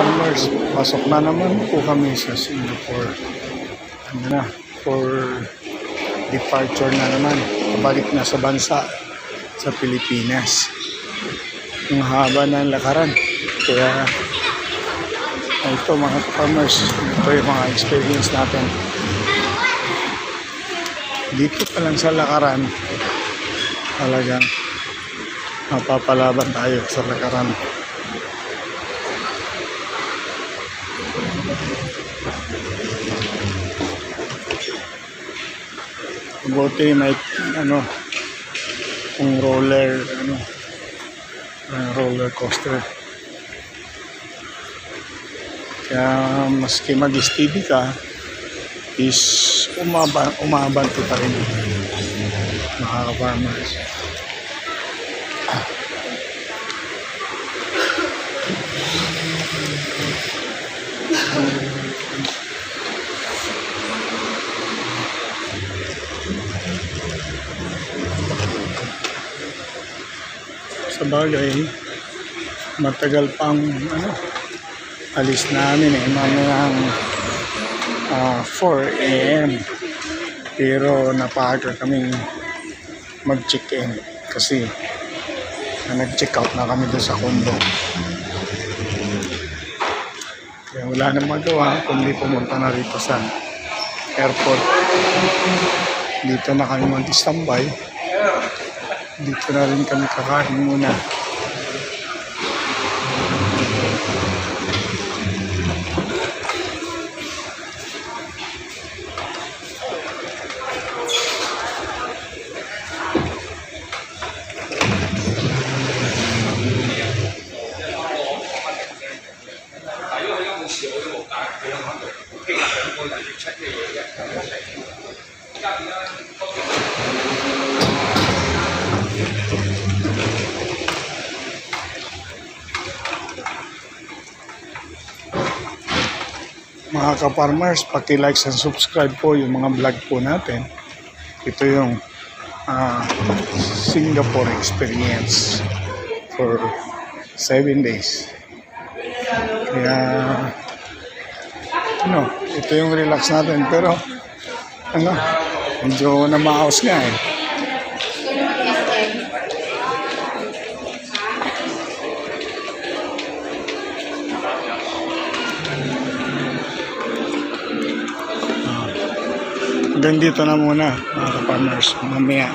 farmers, pasok na naman po kami sa Singapore. Ano na, for departure na naman. Pabalik na sa bansa, sa Pilipinas. Ang haba ng lakaran. Kaya ito mga farmers, ito yung mga experience natin. Dito pa lang sa lakaran, talagang mapapalaban tayo sa lakaran. Buti may kung roller coaster. Kaya maski mag-steady ka is umabanti pa rin mga farmers. Sa bagay, matagal pang alis namin mamayang 4 AM. Pero napaaga kaming mag-check-in kasi nag-check out na kami doon sa condo. Kaya wala nang magawa kundi pumunta na rito sa airport. Dito na kami mag-standby. Dito na rin kami kakain muna. Mga ka-farmers, paki-like and subscribe po yung mga vlog po natin. Ito yung Singapore experience for 7 days. Kaya ito yung relax natin, pero medyo namaos nga eh. Hanggang dito na muna mga ka-farmers, mamaya